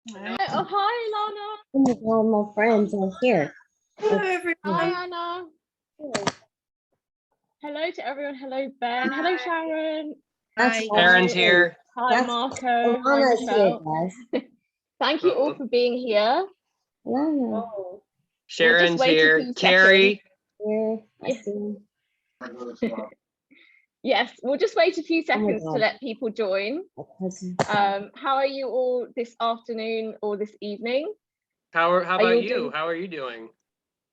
Hello. Oh, hi, Lana. Oh my God, my friends are here. Hello, Hi, everyone. Anna. Hello to everyone. Hello, Ben. Hello, Sharon. That's Hi. Hi, Aaron's here. hi, That's Marco. Hi, Alana's here, Michelle. guys. Thank you all for being here. Alana, Oh, we'll just Sharon's wait a here. few Carrie. here. I Yeah. see. Yes, we'll just wait a few seconds to God. let people join. My cousin. How are you all this afternoon or this evening? How Are about you you? doing- How are you doing?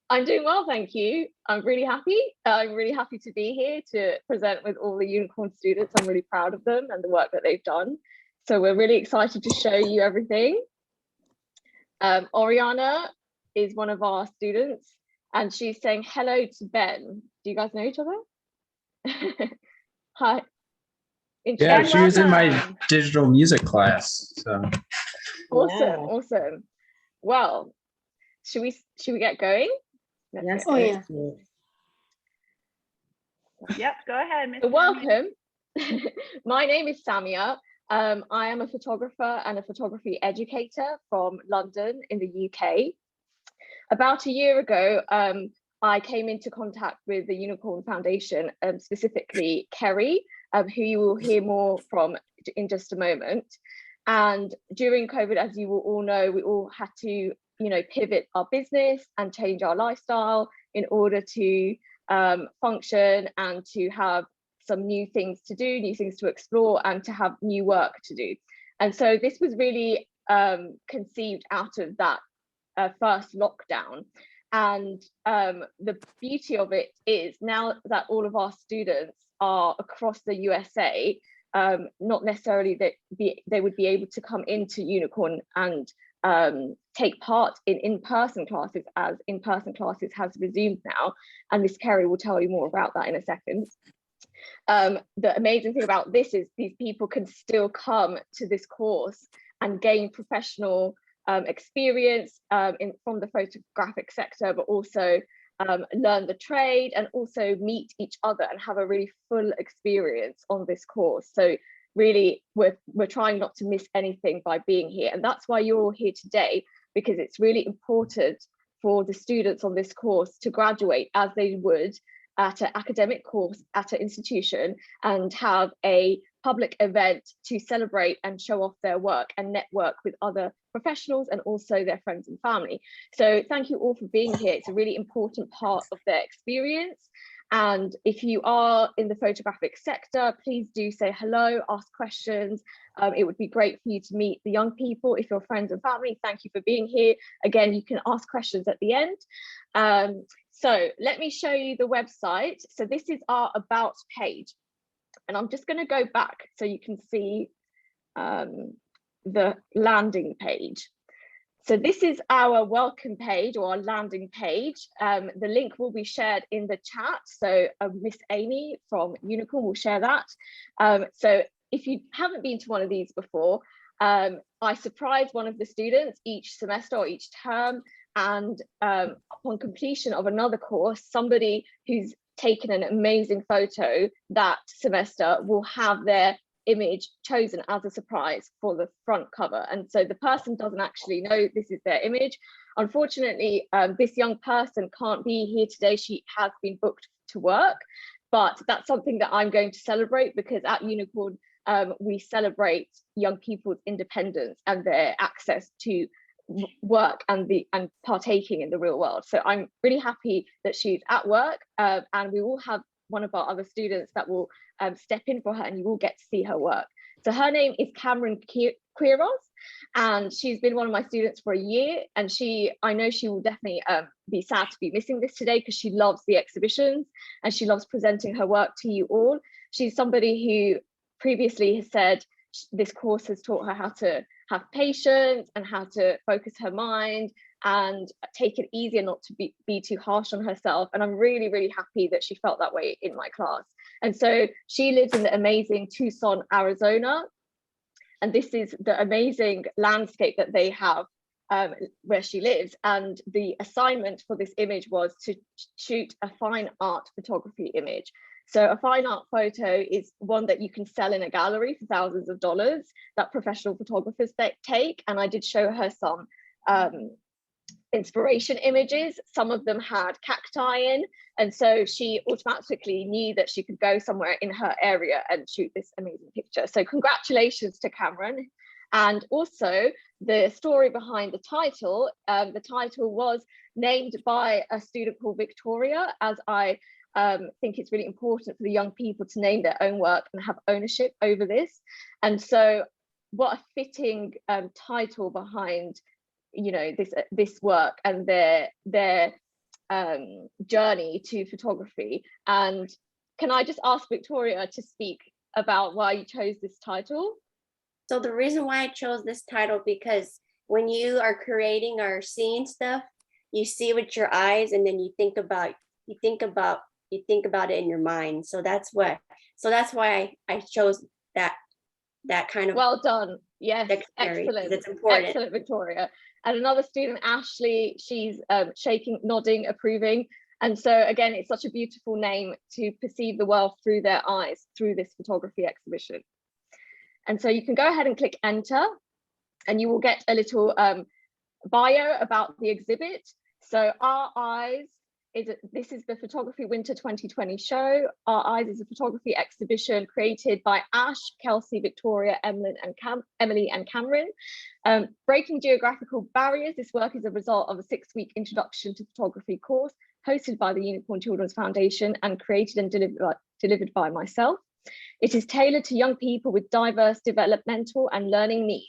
I'm doing well, thank you. I'm really happy. I'm really happy to be here to present with all the Unicorn students. I'm really proud of them and the work that they've done. So we're really excited to show you everything. Oriana is one of our students and she's saying hello to Ben. Do you guys know each other? Hi. Yeah, she was in my Welcome. digital music class. So Awesome, awesome. Well, should we get going? Let's Yes, get going. thank you. Yep, go ahead, Miss. So welcome. My name is Samia. I am a photographer and a photography educator from London in the UK. About a year ago, I came into contact with the Unicorn Foundation, specifically Kerry, who you will hear more from in just a moment. And during COVID, as you will all know, we all had to, pivot our business and change our lifestyle in order to function and to have some new things to do, new things to explore, and to have new work to do. And so this was really conceived out of that first lockdown. And the beauty of it is now that all of our students are across the USA, not necessarily that they would be able to come into Unicorn and take part in in-person classes, as in-person classes has resumed now. And Miss Kerry will tell you more about that in a second. The amazing thing about this is these people can still come to this course and gain professional experience from the photographic sector, but also learn the trade and also meet each other and have a really full experience on this course. So really, we're trying not to miss anything by being here. And that's why you're all here today, because it's really important for the students on this course to graduate as they would at an academic course at an institution and have a public event to celebrate and show off their work and network with other professionals and also their friends and family. So thank you all for being here. It's a really important part of their experience. And if you are in the photographic sector, please do say hello, ask questions. It would be great for you to meet the young people. If you're friends and family, thank you for being here. Again, you can ask questions at the end. So let me show you the website. So this is our About page. And I'm just going to go back so you can see the landing page. So this is our welcome page or our landing page. The link will be shared in the chat. So Miss Amy from Unicorn will share that. So if you haven't been to one of these before, I surprise one of the students each semester or each term. And upon completion of another course, somebody who's taken an amazing photo that semester will have their image chosen as a surprise for the front cover. And so the person doesn't actually know this is their image. Unfortunately, this young person can't be here today. She has been booked to work, but that's something that I'm going to celebrate, because at Unicorn, we celebrate young people's independence and their access to work and partaking in the real world. So I'm really happy that she's at work, and we will have one of our other students that will step in for her, and you will get to see her work. So her name is Cameron Quiros, and she's been one of my students for a year, and I know she will definitely be sad to be missing this today, because she loves the exhibitions and she loves presenting her work to you all. She's somebody who previously has said this course has taught her how to have patience and how to focus her mind and take it easy and not to be too harsh on herself. And I'm really, really happy that she felt that way in my class. And so she lives in the amazing Tucson, Arizona. And this is the amazing landscape that they have where she lives. And the assignment for this image was to shoot a fine art photography image. So a fine art photo is one that you can sell in a gallery for thousands of dollars that professional photographers take. And I did show her some inspiration images. Some of them had cacti in, and so she automatically knew that she could go somewhere in her area and shoot this amazing picture. So congratulations to Cameron. And also the story behind the title was named by a student called Victoria, as I think it's really important for the young people to name their own work and have ownership over this. And so what a fitting title behind, you know, this work and their journey to photography. And can I just ask Victoria to speak about why you chose this title? So the reason why I chose this title, because when you are creating or seeing stuff, you see with your eyes, and then you think about it in your mind. So that's why I chose that kind of. Well done. Yes, excellent. It's important. Excellent, Victoria. And another student, Ashley, she's shaking, nodding, approving. And so again, it's such a beautiful name to perceive the world through their eyes, through this photography exhibition. And so you can go ahead and click enter, and you will get a little bio about the exhibit. So Our Eyes this is the Photography Winter 2020 show. Our Eyes is a photography exhibition created by Ash, Kelsey, Victoria, Emily and Cameron. Breaking geographical barriers. This work is a result of a 6-week introduction to photography course hosted by the Unicorn Children's Foundation and created and delivered by myself. It is tailored to young people with diverse developmental and learning needs.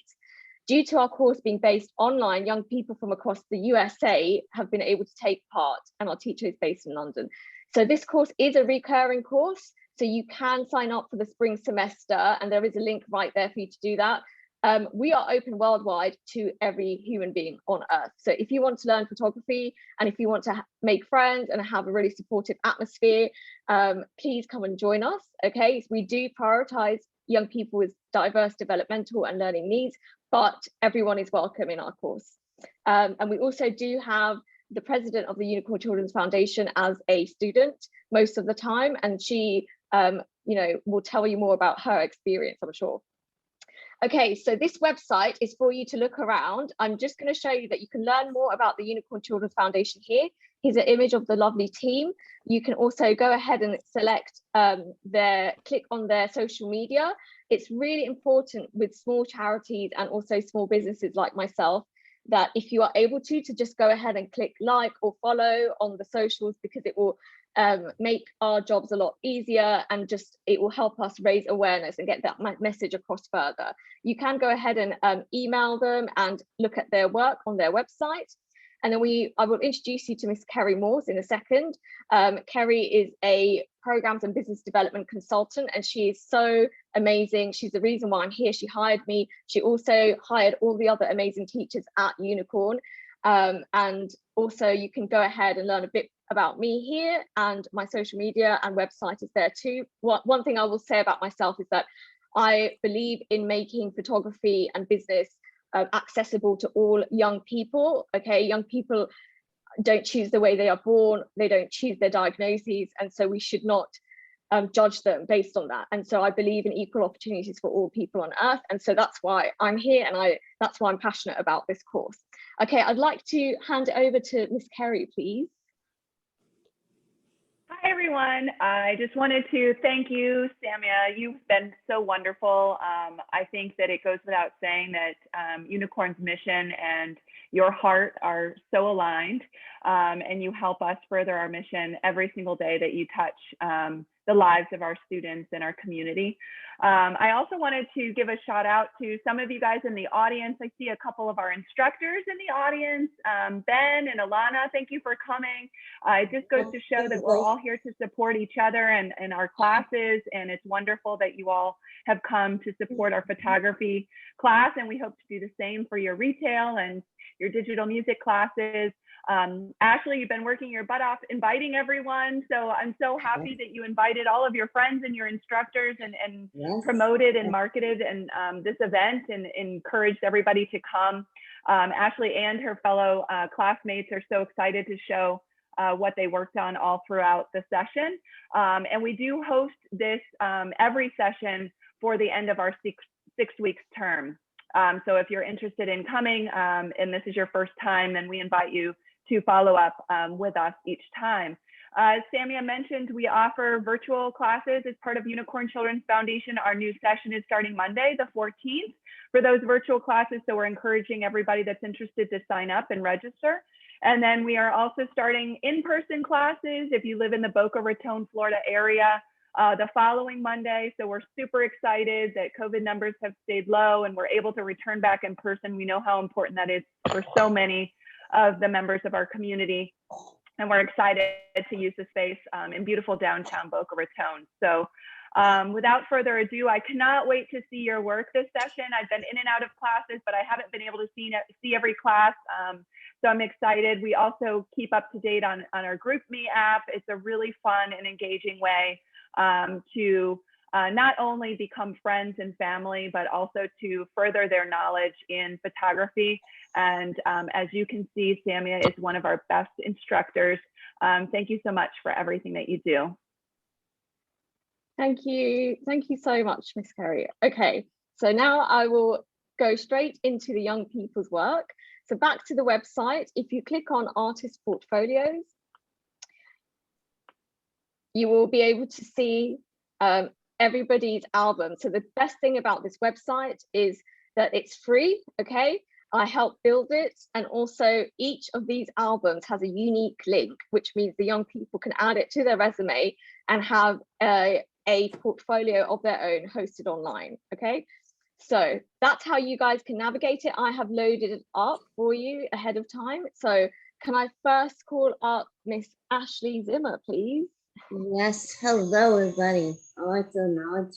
Due to our course being based online, young people from across the USA have been able to take part, and our teacher is based in London. So this course is a recurring course, so you can sign up for the spring semester, and there is a link right there for you to do that. We are open worldwide to every human being on Earth. So if you want to learn photography, and if you want to make friends and have a really supportive atmosphere, please come and join us, okay? So we do prioritize young people with diverse developmental and learning needs, but everyone is welcome in our course. And we also do have the president of the Unicorn Children's Foundation as a student most of the time, and she will tell you more about her experience, I'm sure. Okay, so this website is for you to look around. I'm just going to show you that you can learn more about the Unicorn Children's Foundation here. Here's an image of the lovely team. You can also go ahead and select click on their social media. It's really important with small charities and also small businesses like myself that if you are able to just go ahead and click like or follow on the socials, because it will make our jobs a lot easier, and just it will help us raise awareness and get that message across further. You can go ahead and email them and look at their work on their website. And then I will introduce you to Miss Kerry Morse in a second. Kerry is a programs and business development consultant, and she is so amazing. She's the reason why I'm here. She hired me. She also hired all the other amazing teachers at Unicorn. And also you can go ahead and learn a bit about me here, and my social media and website is there too. One thing I will say about myself is that I believe in making photography and business accessible to all young people. Okay, young people don't choose the way they are born, they don't choose their diagnoses, and so we should not judge them based on that. And so I believe in equal opportunities for all people on Earth, and so that's why I'm here, and that's why I'm passionate about this course. Okay, I'd like to hand it over to Miss Kerry, please. Hi, everyone. I just wanted to thank you, Samia. You've been so wonderful. I think that it goes without saying that Unicorn's mission and your heart are so aligned, and you help us further our mission every single day that you touch the lives of our students and our community. I also wanted to give a shout out to some of you guys in the audience. I see a couple of our instructors in the audience, Ben and Alana, thank you for coming. It just goes to show that we're all here to support each other and our classes, and it's wonderful that you all have come to support our photography class, and we hope to do the same for your retail and your digital music classes. Ashley, you've been working your butt off inviting everyone. So I'm so happy that you invited all of your friends and your instructors and Yes. promoted and marketed and this event and encouraged everybody to come. Ashley and her fellow classmates are so excited to show what they worked on all throughout the session. And we do host this every session for the end of our six weeks term. So if you're interested in coming and this is your first time, then we invite you to follow up with us each time. As Samia mentioned, we offer virtual classes as part of Unicorn Children's Foundation. Our new session is starting Monday, the 14th, for those virtual classes. So we're encouraging everybody that's interested to sign up and register. And then we are also starting in-person classes if you live in the Boca Raton, Florida area, the following Monday. So we're super excited that COVID numbers have stayed low and we're able to return back in person. We know how important that is for so many of the members of our community. And we're excited to use the space in beautiful downtown Boca Raton. So without further ado, I cannot wait to see your work this session. I've been in and out of classes, but I haven't been able to see every class. So I'm excited. We also keep up to date on our GroupMe app. It's a really fun and engaging way to not only become friends and family, but also to further their knowledge in photography. And as you can see, Samia is one of our best instructors. Thank you so much for everything that you do. Thank you so much, Miss Kerry. Okay, so now I will go straight into the young people's work. So back to the website, if you click on artist portfolios, you will be able to see everybody's album. So the best thing about this website is that it's free, okay? I helped build it, and also each of these albums has a unique link, which means the young people can add it to their resume and have a portfolio of their own hosted online, okay? So that's how you guys can navigate it. I have loaded it up for you ahead of time. So can I first call up Miss Ashley Zimmer, please? Yes, hello everybody. I'd like to acknowledge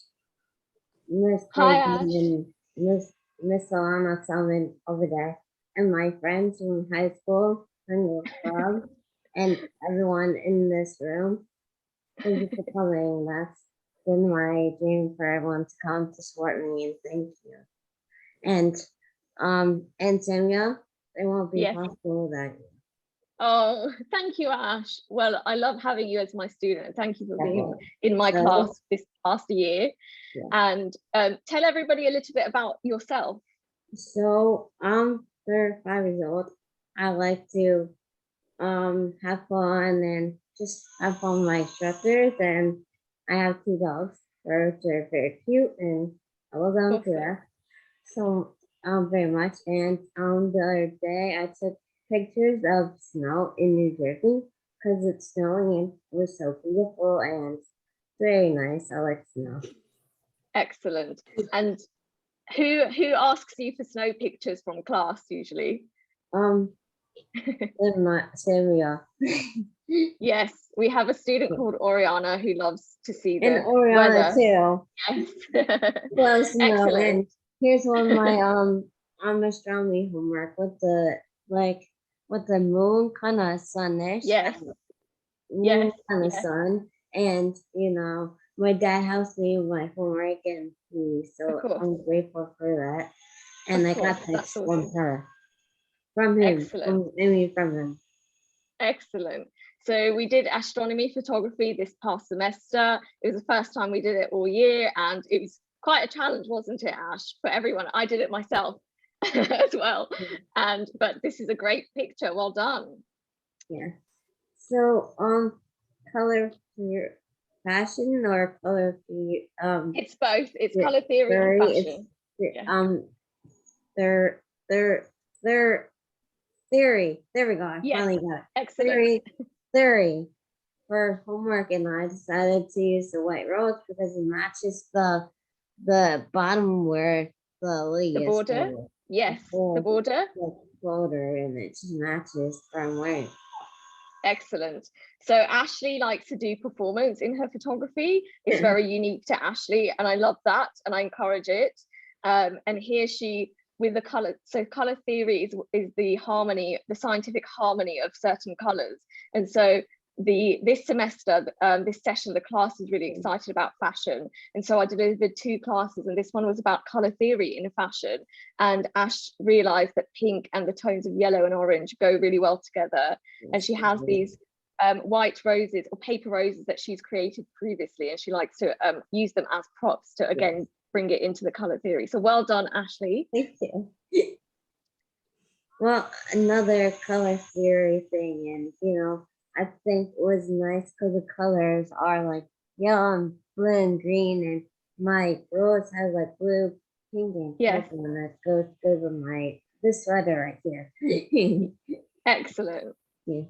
Miss Hi, Paige Ash. and Miss Alana Salmon over there, and my friends from high school and club, and everyone in this room. Thank you for coming. That's been my dream for everyone to come to support me, and thank you. And Samia, it won't be possible without you. Oh, thank you, Ash. Well, I love having you as my student. Thank you for being in my class this past year. Yeah. And tell everybody a little bit about yourself. So I'm 5 years old. I like to have fun and just have fun with my instructors. And I have 2 dogs. They're very cute, and I love them to death. So very much. And the other day I took pictures of snow in New Jersey because it's snowing and it was so beautiful and very nice. I like snow. Excellent. And who asks you for snow pictures from class usually? Samia. Yes, we have a student called Oriana who loves to see the Oriana weather. Too. Yes. Loves snow. Excellent. And here's one of my astronomy homework with the moon kind of sunish. Yes. Moon kind of sun, and my dad helps me with my homework, and so I'm grateful for that. And I got this from him. Excellent. From him. Excellent. So we did astronomy photography this past semester. It was the first time we did it all year, and it was quite a challenge, wasn't it, Ash, for everyone? I did it myself as well. But this is a great picture. Well done. Yeah. So color theory, fashion, or color theory? It's both. It's color theory and fashion. Theory. There we go. I finally got it. Excellent. Theory for homework, and I decided to use the white rose because it matches the bottom where the lily is. The border. Yes, the border. The border, and it just matches from white. Excellent. So Ashley likes to do performance in her photography. It's very unique to Ashley, and I love that, and I encourage it. And here she, with the color, so color theory is the harmony, the scientific harmony of certain colors. And so this semester, this session, the class is really excited about fashion. And so I delivered 2 classes, and this one was about color theory in fashion. And Ash realized that pink and the tones of yellow and orange go really well together. And she has these white roses or paper roses that she's created previously, and she likes to use them as props to again bring it into the color theory. So well done, Ashley. Thank you. Well, another color theory thing, and I think it was nice because the colors are like yellow and blue and green, and my rose has like blue, pink, and purple, and that goes with this sweater right here. Excellent. Yeah.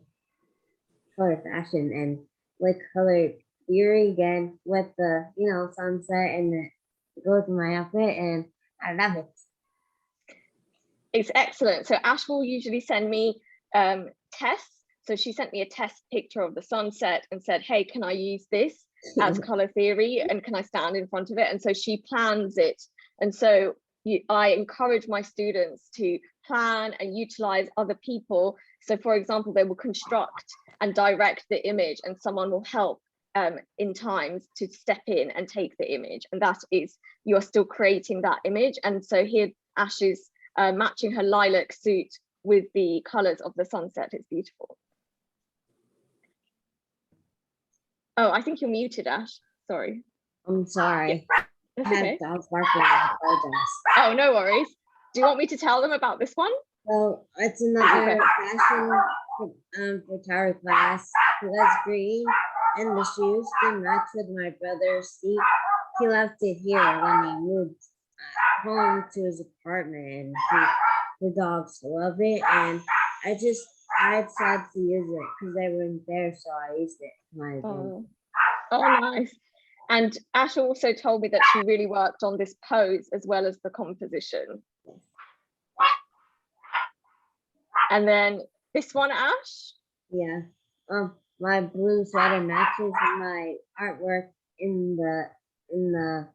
Color fashion and like color theory again with the sunset, and it goes with my outfit, and I love it. It's excellent. So Ash will usually send me tests. So she sent me a test picture of the sunset and said, hey, can I use this as color theory, and can I stand in front of it? And so she plans it. And so I encourage my students to plan and utilize other people. So for example, they will construct and direct the image, and someone will help in times to step in and take the image. And that is, you're still creating that image. And so here Ash is matching her lilac suit with the colors of the sunset. It's beautiful. Oh, I think you're muted, Ash. Sorry. I'm sorry. That's I had okay. dogs barking. I apologize. Oh, no worries. Do you want me to tell them about this one? So it's another fashion photography class. That's green, and the shoes did match with my brother's seat. He left it here when he moved home to his apartment, and the dogs love it, and I decided to use it because they weren't there, so I used it. Oh, nice. And Ash also told me that she really worked on this pose as well as the composition. And then this one, Ash? Yeah. My blue sweater matches my artwork in the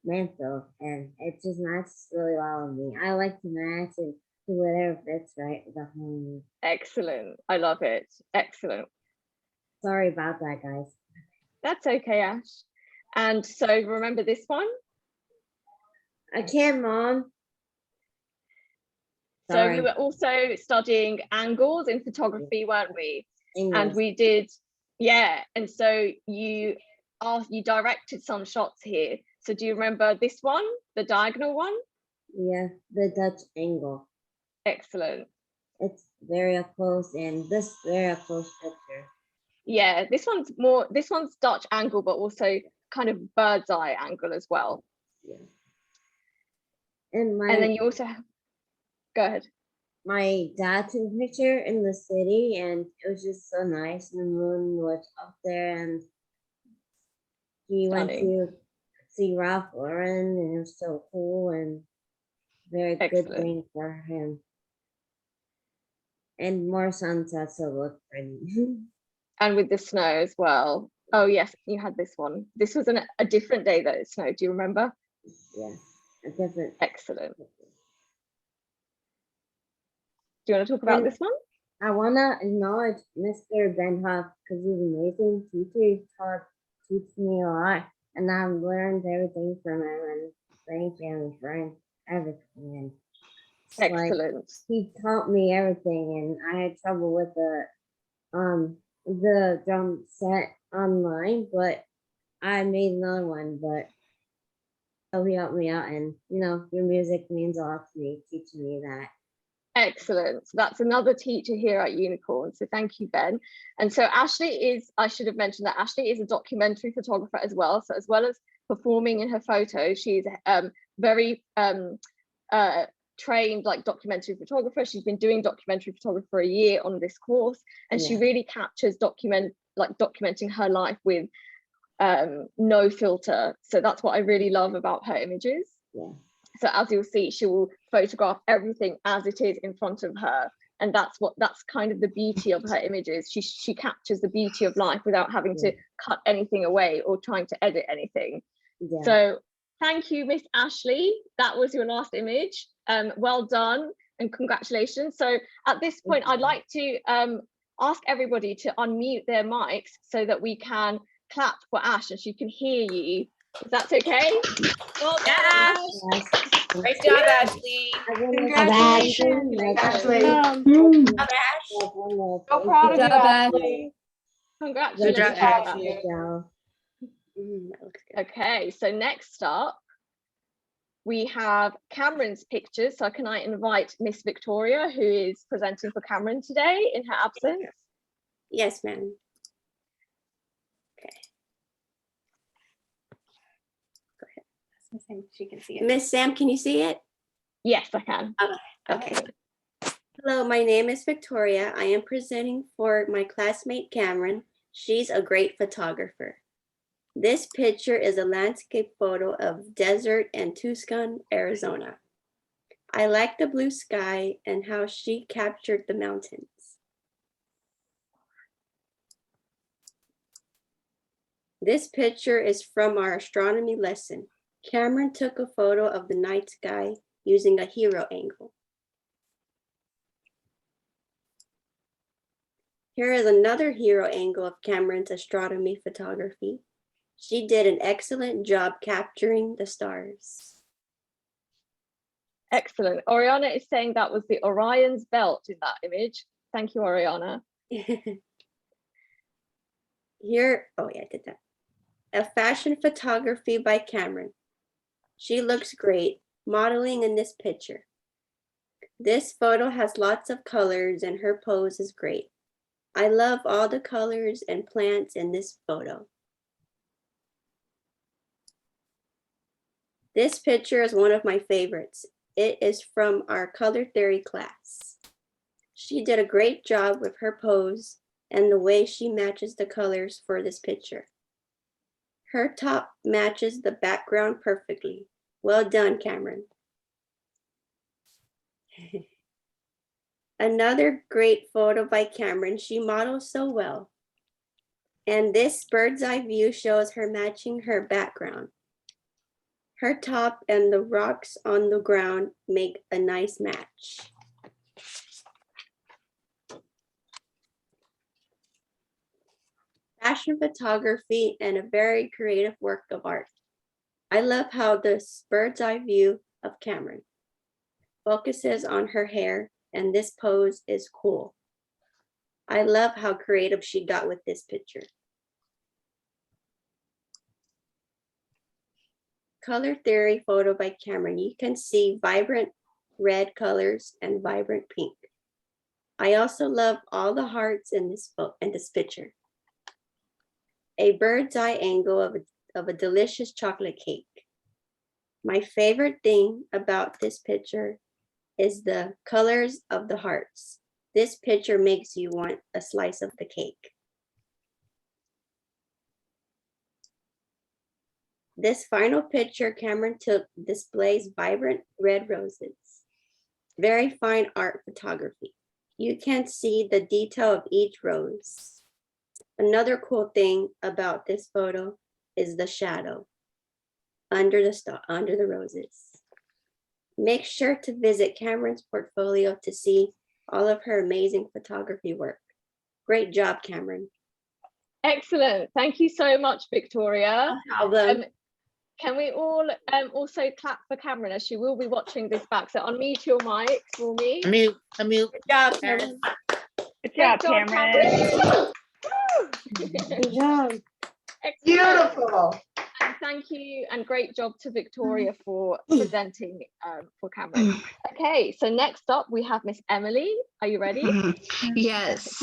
mantle, and it just matches really well with me. I like to match and do whatever fits right with the home. Excellent. I love it. Excellent. Sorry about that, guys. That's okay, Ash. And so remember this one? I can, Mom. So we were also studying angles in photography, weren't we? English. And we did, and so you directed some shots here. So do you remember this one, the diagonal one? Yeah, the Dutch angle. Excellent. It's very up close, and this very up close picture. Yeah, this one's Dutch angle, but also kind of bird's eye angle as well. Yeah. And then you also go ahead. My dad took a picture in the city, and it was just so nice. The moon was up there, and he went to see Ralph Lauren, and it was so cool and very good thing for him. And more sunsets will look pretty. And with the snow as well. Oh yes, you had this one. This was a different day that it snowed. Do you remember? Yeah, a different. Excellent. Do you want to talk about this one? I want to acknowledge Mr. Benhoff because he's an amazing teacher. He teaches me a lot, and I've learned everything from him. And thank him for everything. Excellent. Like, he taught me everything, and I had trouble with the drum set online, but I made another one. But he helped me out, and your music means a lot to me, teaching me that. Excellent. So that's another teacher here at Unicorn. So thank you, Ben. And so Ashley is, I should have mentioned that Ashley is a documentary photographer as well. So as well as performing in her photos, she's very trained like documentary photographer. She's been doing documentary photography for a year on this course, and she really captures documenting her life with no filter. So that's what I really love about her images. Yeah. So as you'll see, she will photograph everything as it is in front of her. And that's kind of the beauty of her images. She captures the beauty of life without having to cut anything away or trying to edit anything. Yeah. So thank you, Miss Ashley. That was your last image. Well done and congratulations. So at this point, I'd like to ask everybody to unmute their mics so that we can clap for Ash and she can hear you. If that's okay? Well done, Ash. Great job, Ashley. Congratulations. Ashley. So proud of you, Ashley. Congratulations. Good job, Ashley. Good job. That looks good. Okay, so next up, we have Cameron's pictures. So can I invite Miss Victoria, who is presenting for Cameron today in her absence? Yes, ma'am. Okay. Go ahead. She can see it. Miss Sam, can you see it? Yes, I can. Okay. Hello, my name is Victoria. I am presenting for my classmate Cameron. She's a great photographer. This picture is a landscape photo of desert in Tucson, Arizona. I like the blue sky and how she captured the mountains. This picture is from our astronomy lesson. Cameron took a photo of the night sky using a hero angle. Here is another hero angle of Cameron's astronomy photography. She did an excellent job capturing the stars. Excellent. Oriana is saying that was the Orion's belt in that image. Thank you, Oriana. Here, oh yeah, I did that. A fashion photography by Cameron. She looks great modeling in this picture. This photo has lots of colors and her pose is great. I love all the colors and plants in this photo. This picture is one of my favorites. It is from our color theory class. She did a great job with her pose and the way she matches the colors for this picture. Her top matches the background perfectly. Well done, Cameron. Another great photo by Cameron. She models so well. And this bird's eye view shows her matching her background. Her top and the rocks on the ground make a nice match. Fashion photography and a very creative work of art. I love how this bird's eye view of Cameron focuses on her hair and this pose is cool. I love how creative she got with this picture. Color theory photo by Cameron. You can see vibrant red colors and vibrant pink. I also love all the hearts in this picture. A bird's eye angle of a delicious chocolate cake. My favorite thing about this picture is the colors of the hearts. This picture makes you want a slice of the cake. This final picture Cameron took displays vibrant red roses. Very fine art photography. You can see the detail of each rose. Another cool thing about this photo is the shadow under the roses. Make sure to visit Cameron's portfolio to see all of her amazing photography work. Great job, Cameron. Excellent. Thank you so much, Victoria. No problem. Can we all also clap for Cameron as she will be watching this back? So unmute your mics for me. Unmute. Good job, Cameron. Good job, Cameron. Good job. Excellent. Beautiful. And thank you and great job to Victoria for presenting for Cameron. Okay, so next up we have Miss Emily. Are you ready? Yes.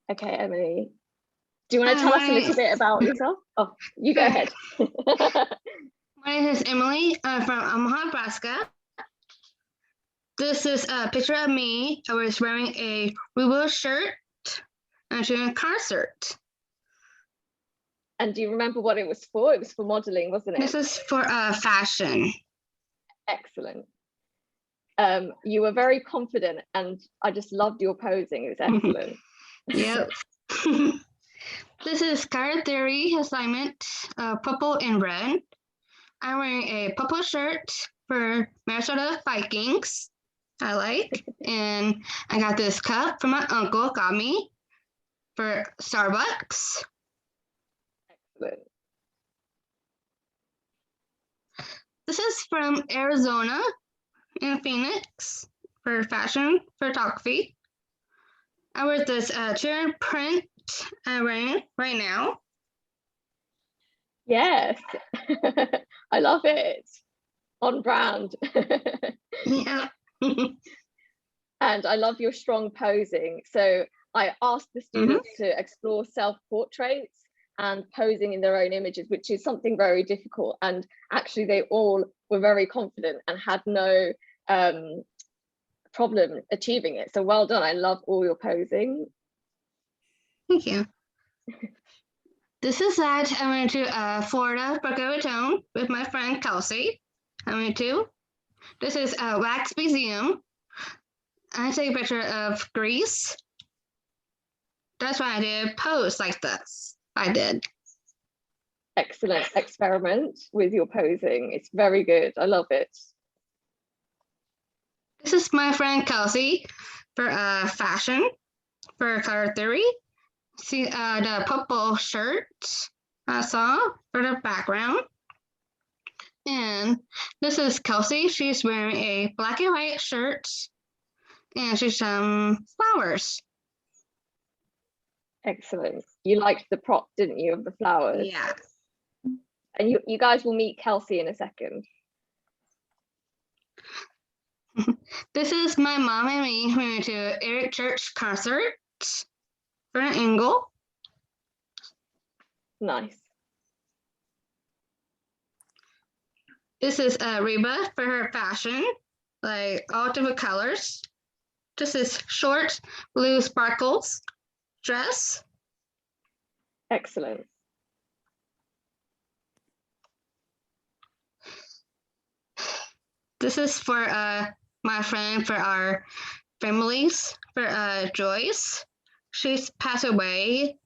Okay, Emily. Do you want to tell us a little bit about yourself? Oh, you go ahead. My name is Emily. I'm from Omaha, Nebraska. This is a picture of me. I was wearing a Rubo shirt and doing a concert. And do you remember what it was for? It was for modeling, wasn't it? This is for fashion. Excellent. You were very confident and I just loved your posing. It was excellent. Yep. This is color theory assignment, purple and red. I'm wearing a purple shirt for Minnesota Vikings, I like. And I got this cup from my uncle, got me for Starbucks. Excellent. This is from Arizona in Phoenix for fashion photography. I wear this cheer print I'm wearing right now. Yes, I love it. On brand. Yeah. And I love your strong posing. So I asked the students to explore self-portraits and posing in their own images, which is something very difficult. And actually they all were very confident and had no problem achieving it. So well done. I love all your posing. Thank you. This is that I went to Florida, Boca Raton with my friend Kelsey. I went to. This is a wax museum. I take a picture of Greece. That's why I did pose like this. I did. Excellent experiment with your posing. It's very good. I love it. This is my friend Kelsey for fashion, for color theory. See the purple shirt I saw for the background. And this is Kelsey. She's wearing a black and white shirt and she's flowers. Excellent. You liked the prop, didn't you, of the flowers? Yeah. And you guys will meet Kelsey in a second. This is my mom and me. We went to Eric Church concert for an angle. Nice. This is Reba for her fashion, like all different colors. This is short blue sparkles dress. Excellent. This is for my friend for our families, for Joyce. She's passed away.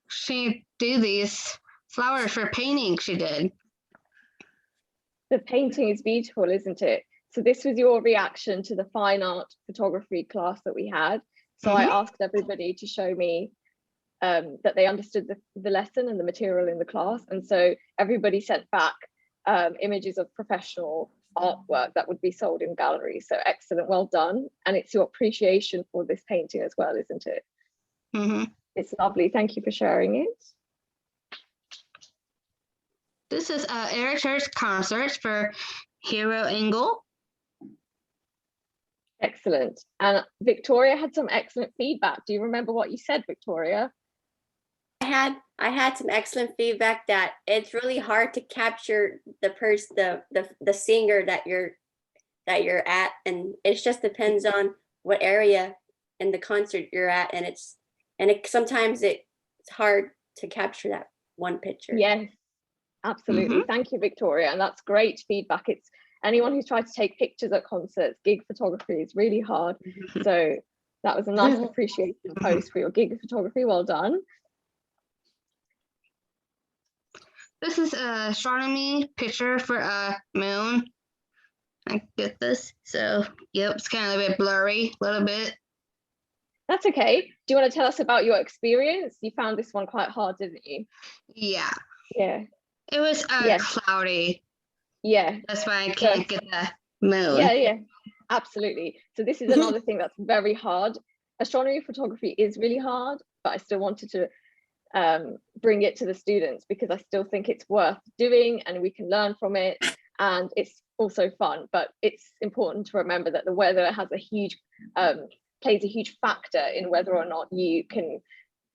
She did these flowers for painting she did. The painting is beautiful, isn't it? So this was your reaction to the fine art photography class that we had. So I asked everybody to show me that they understood the lesson and the material in the class. And so everybody sent back images of professional artwork that would be sold in galleries. So excellent, well done. And it's your appreciation for this painting as well, isn't it? It's lovely. Thank you for sharing it. This is Eric Church concert for Hero Angle. Excellent. And Victoria had some excellent feedback. Do you remember what you said, Victoria? I had some excellent feedback that it's really hard to capture the singer that you're at, and it just depends on what area in the concert you're at, and sometimes it's hard to capture that one picture. Yes, absolutely. Thank you, Victoria. And that's great feedback. It's anyone who's tried to take pictures at concerts, gig photography is really hard. So that was a nice appreciation post for your gig photography. Well done. This is a astronomy picture for a moon. I get this. So yep, it's kind of a bit blurry, a little bit. That's okay. Do you want to tell us about your experience? You found this one quite hard, didn't you? Yeah. Yeah. It was cloudy. Yeah. That's why I can't get the moon. Yeah, absolutely. So this is another thing that's very hard. Astronomy photography is really hard, but I still wanted to bring it to the students because I still think it's worth doing and we can learn from it, and it's also fun. But it's important to remember that the weather has a huge plays a huge factor in whether or not you can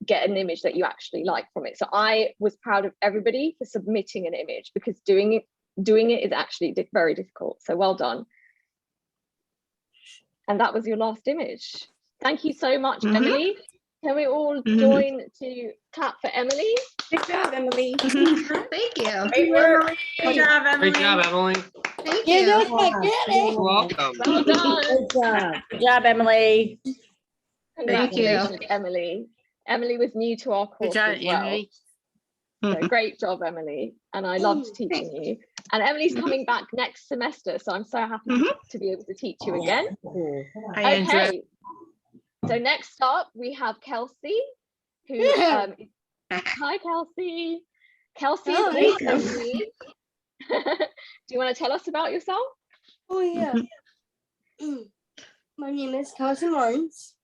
get an image that you actually like from it. So I was proud of everybody for submitting an image because doing it is actually very difficult. So well done. And that was your last image. Thank you so much, Emily. Can we all join to clap for Emily? Good job, Emily. Thank you. Great work. Good job, Emily. Great job, Emily. Thank You you. did it. You're welcome. Well done. Good job. Good job, Emily. Thank you. Congratulations, Emily. Emily was new to our course Good job, as well. Emily. So great job, Emily. And I loved teaching you. And Emily's coming back next semester, so I'm so happy to be able to teach you again. I enjoyed Okay. So next up, we have Kelsey, who hi, Kelsey. Kelsey is also new. Do you want to tell us about yourself? Oh yeah. My name is Kelsey Martins.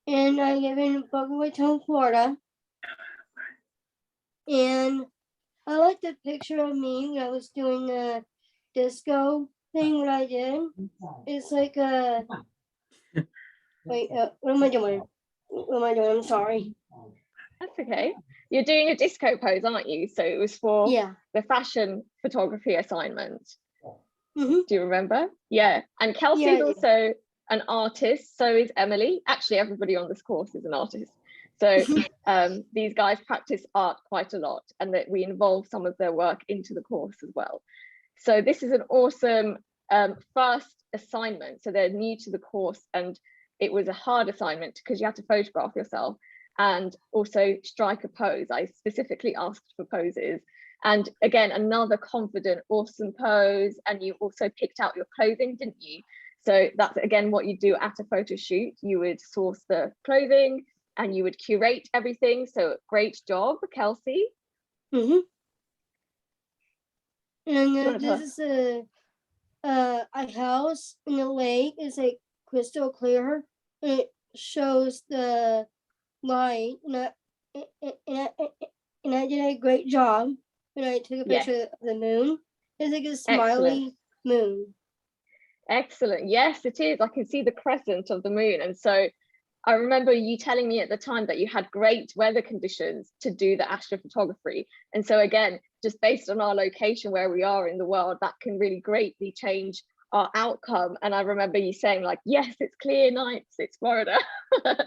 and I live in Boca Raton, Florida. And I like the picture of me when I was doing the disco thing. What I did, it's like a wait. What am I doing? What am I doing? I'm sorry. That's okay. You're doing a disco pose, aren't you? So it was for the fashion photography assignment. Do you remember? Yeah. And Kelsey's also an artist. So is Emily. Actually, everybody on this course is an artist. So these guys practice art quite a lot, and that we involve some of their work into the course as well. So this is an awesome first assignment. So they're new to the course, and it was a hard assignment because you had to photograph yourself and also strike a pose. I specifically asked for poses. And again, another confident, awesome pose. And you also picked out your clothing, didn't you? So that's again what you do at a photo shoot. You would source the clothing and you would curate everything. So great job, Kelsey. And this is a house in the lake. It's like crystal clear. It shows the light, and I did a great job when I took a picture of the moon. It's like a smiley moon. Excellent. Yes, it is. I can see the crescent of the moon. And so I remember you telling me at the time that you had great weather conditions to do the astrophotography. And so again, just based on our location where we are in the world, that can really greatly change our outcome. And I remember you saying like, yes, it's clear nights, it's Florida.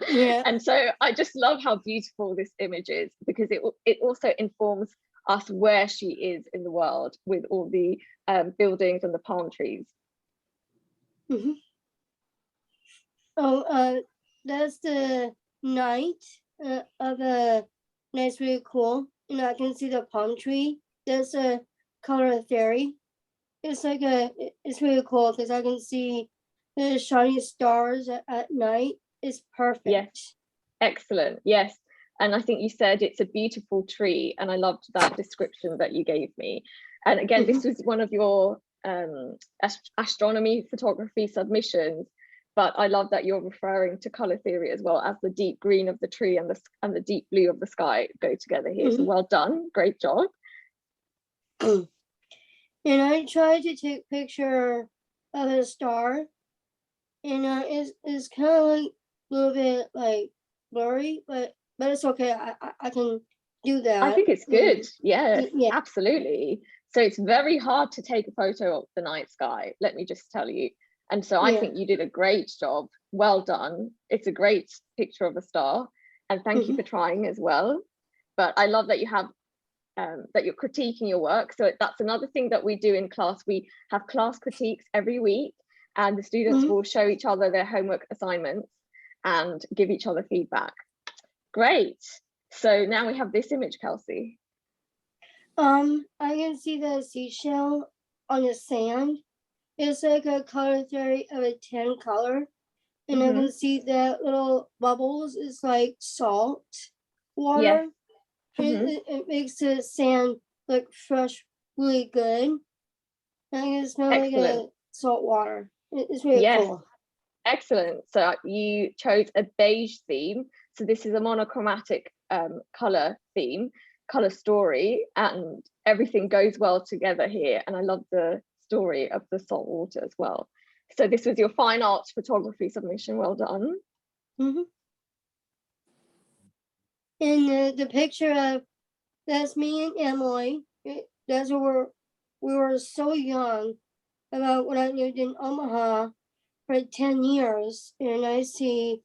And so I just love how beautiful this image is, because it also informs us where she is in the world with all the buildings and the palm trees. That's the night of a nice, really cool. And I can see the palm tree. There's a color theory. It's like it's really cool because I can see the shiny stars at night. It's perfect. Yes, excellent. Yes. And I think you said it's a beautiful tree, and I loved that description that you gave me. And again, this was one of your astronomy photography submissions, but I love that you're referring to color theory as well, as the deep green of the tree and the deep blue of the sky go together here. So well done, great job. And I tried to take a picture of a star, and it's kind of like a little bit like blurry, but it's okay. I can do that. I think it's good. Yeah, absolutely. So it's very hard to take a photo of the night sky, let me just tell you. And so I think you did a great job. Well done. It's a great picture of a star, and thank you for trying as well. But I love that you have that you're critiquing your work. So that's another thing that we do in class. We have class critiques every week, and the students will show each other their homework assignments and give each other feedback. Great. So now we have this image, Kelsey. I can see the seashell on the sand. It's like a color theory of a tan color. And I can see that little bubbles is like salt water. It makes the sand look fresh, really good. And I can smell like a salt water. It's really cool. Excellent. So you chose a beige theme. So this is a monochromatic color theme, color story, and everything goes well together here. And I love the story of the salt water as well. So this was your fine arts photography submission. Well done. And the picture of that's me and Emily. That's where we were so young. About when I lived in Omaha for 10 years, and I see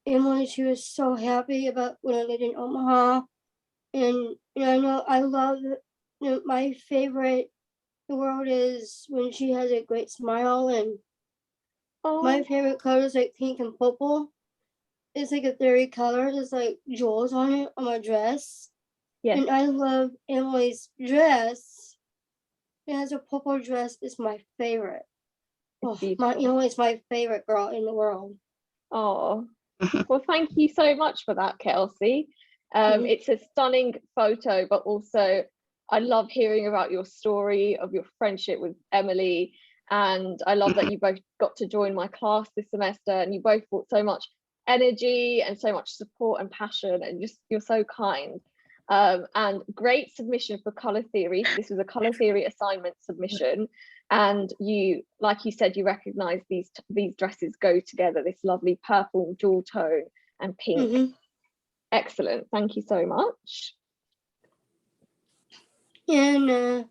Emily. She was so happy about when I lived in Omaha, and I know I love my favorite. The world is when she has a great smile, and my favorite color is like pink and purple. It's like a fairy color. There's like jewels on it on my dress. And I love Emily's dress. It has a purple dress. It's my favorite. Emily's my favorite girl in the world. Oh, well, thank you so much for that, Kelsey. It's a stunning photo, but also I love hearing about your story of your friendship with Emily. And I love that you both got to join my class this semester, and you both brought so much energy and so much support and passion, and just you're so kind. And great submission for color theory. This was a color theory assignment submission, and you, like you said, you recognize these dresses go together, this lovely purple jewel tone and pink. Excellent, thank you so much. And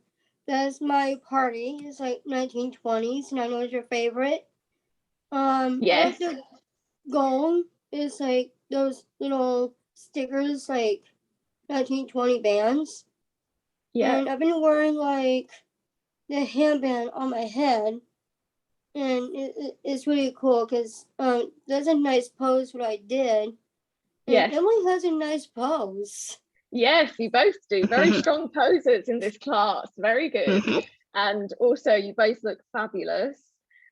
that's my party. It's like 1920s, and I know it's your favorite. Yes. I like the gold. It's like those little stickers, like 1920 bands. Yeah. And I've been wearing like the handband on my head, and it's really cool because that's a nice pose what I did. And Yes. Emily has a nice pose. Yes, you both do. Very strong poses in this class. Very good. And also, you both look fabulous.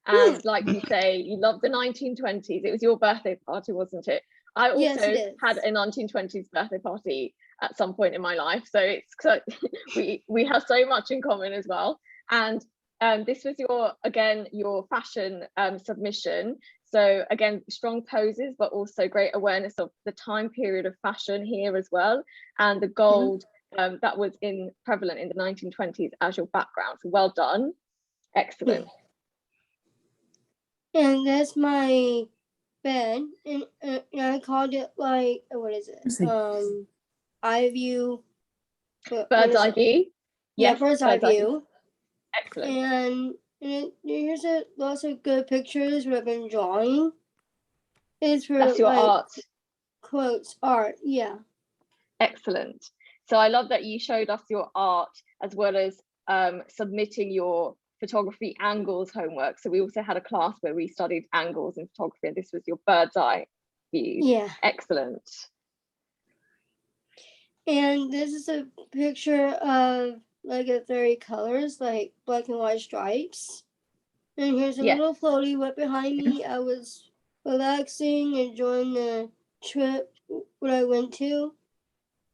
And like you say, you love the 1920s. It was your birthday party, wasn't it? I also had a 1920s birthday party at some point in my life. So it's we have so much in common as well. And this was your fashion submission. So again, strong poses, but also great awareness of the time period of fashion here as well. And the gold that was prevalent in the 1920s as your background. So well done. Excellent. And that's my bed. And I called it like, what is it? Eye view. Bird's eye view. Yeah, bird's eye view. Excellent. And here's lots of good pictures what I've been drawing. It's for that's your art. Quotes art, yeah. Excellent. So I love that you showed us your art as well as submitting your photography angles homework. So we also had a class where we studied angles in photography, and this was your bird's eye view. Yeah. Excellent. And this is a picture of like a 30 colors, like black and white stripes. And here's a little floaty right behind me. I was relaxing, enjoying the trip what I went to.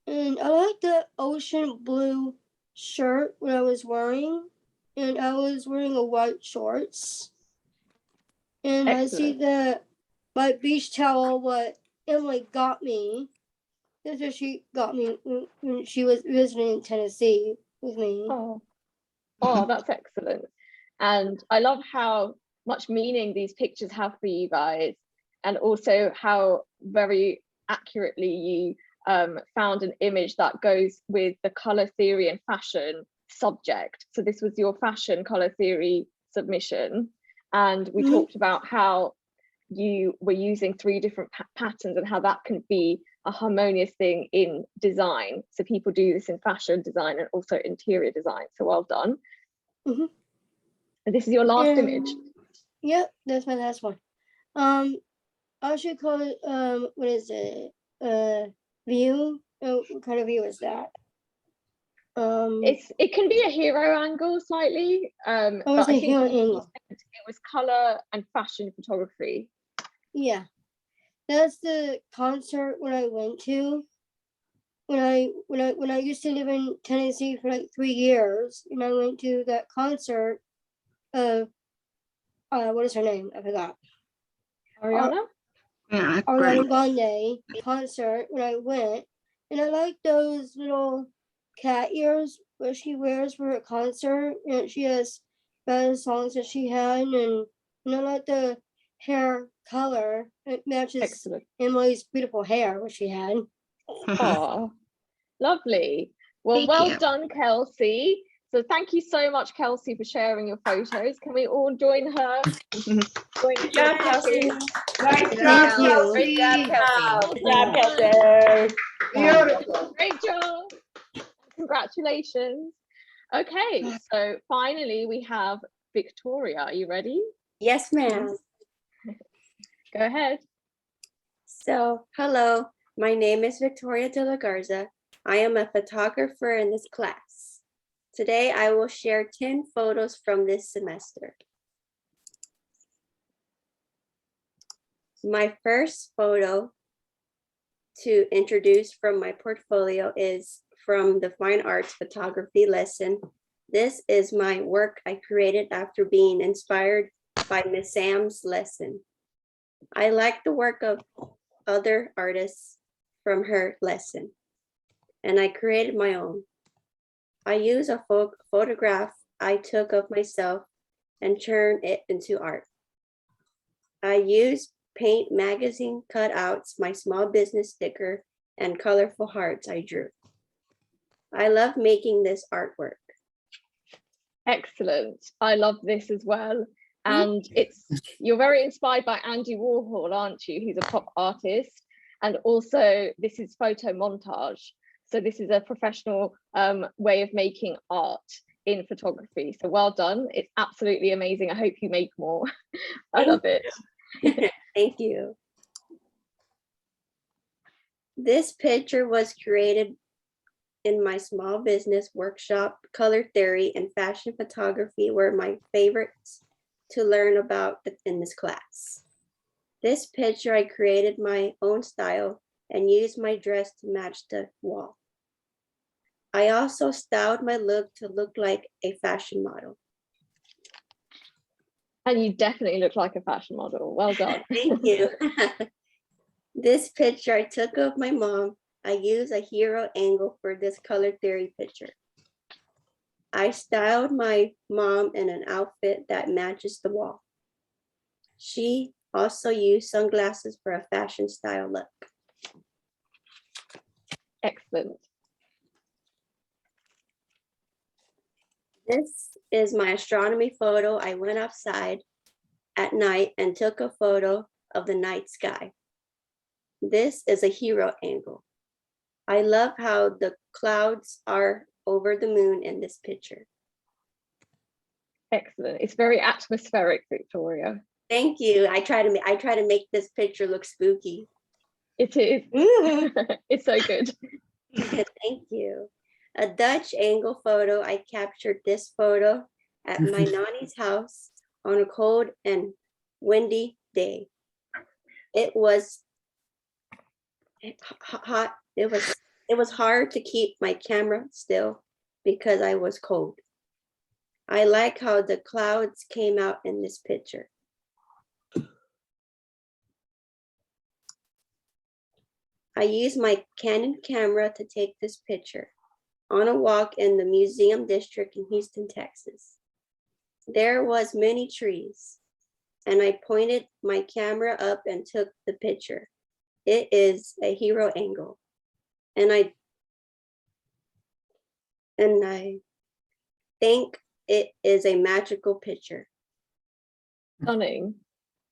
And I like the ocean blue shirt what I was wearing. And I was wearing a white shorts. And excellent. I see my beach towel what Emily got me. That's what she got me when she was visiting in Tennessee with me. Oh, that's excellent. And I love how much meaning these pictures have for you guys, and also how very accurately you found an image that goes with the color theory and fashion subject. So this was your fashion color theory submission, and we talked about how you were using 3 different patterns and how that can be a harmonious thing in design. So people do this in fashion design and also interior design. So well done. And this is your last image. Yep, that's my last one. I should call it what is it? View. What kind of view is that? It can be a hero angle slightly. But I think hero angle. It was color and fashion photography. Yeah, that's the concert when I went to. When I used to live in Tennessee for like 3 years, and I went to that concert of what is her name? I forgot. Ariana Grande concert when I went, and I like those little cat ears what she wears for her concert, and she has better songs that she had, and I like the hair color. It matches Emily's beautiful hair what she had. Oh, lovely. Well, well done, Kelsey. So thank you so much, Kelsey, for sharing your photos. Can we all join her? Good job, Kelsey. Nice job, Kelsey. Great job, Kelsey. Good job, Kelsey. Beautiful. Great job. Congratulations. Okay, so finally we have Victoria. Are you ready? Yes, ma'am. Go ahead. So, hello, my name is Victoria de la Garza. I am a photographer in this class. Today, I will share 10 photos from this semester. My first photo to introduce from my portfolio is from the Fine Arts Photography lesson. This is my work I created after being inspired by Miss Sam's lesson. I like the work of other artists from her lesson, and I created my own. I use a photograph I took of myself and turned it into art. I use paint magazine cutouts, my small business sticker, and colorful hearts I drew. I love making this artwork. Excellent. I love this as well. And you're very inspired by Andy Warhol, aren't you? He's a pop artist. And also this is photo montage. So this is a professional way of making art in photography. So well done. It's absolutely amazing. I hope you make more. I love it. Thank you. This picture was created in my small business workshop. Color theory and fashion photography were my favorites to learn about in this class. This picture, I created my own style and used my dress to match the wall. I also styled my look to look like a fashion model. And you definitely look like a fashion model. Well done. Thank you. This picture I took of my mom. I used a hero angle for this color theory picture. I styled my mom in an outfit that matches the wall. She also used sunglasses for a fashion style look. Excellent. This is my astronomy photo. I went outside at night and took a photo of the night sky. This is a hero angle. I love how the clouds are over the moon in this picture. Excellent. It's very atmospheric, Victoria. Thank you. I try to make this picture look spooky. It is. It's so good. Thank you. A Dutch angle photo. I captured this photo at my nanny's house on a cold and windy day. It was hot. It was hard to keep my camera still because I was cold. I like how the clouds came out in this picture. I used my Canon camera to take this picture on a walk in the museum district in Houston, Texas. There was many trees, and I pointed my camera up and took the picture. It is a hero angle, and I think it is a magical picture. Stunning.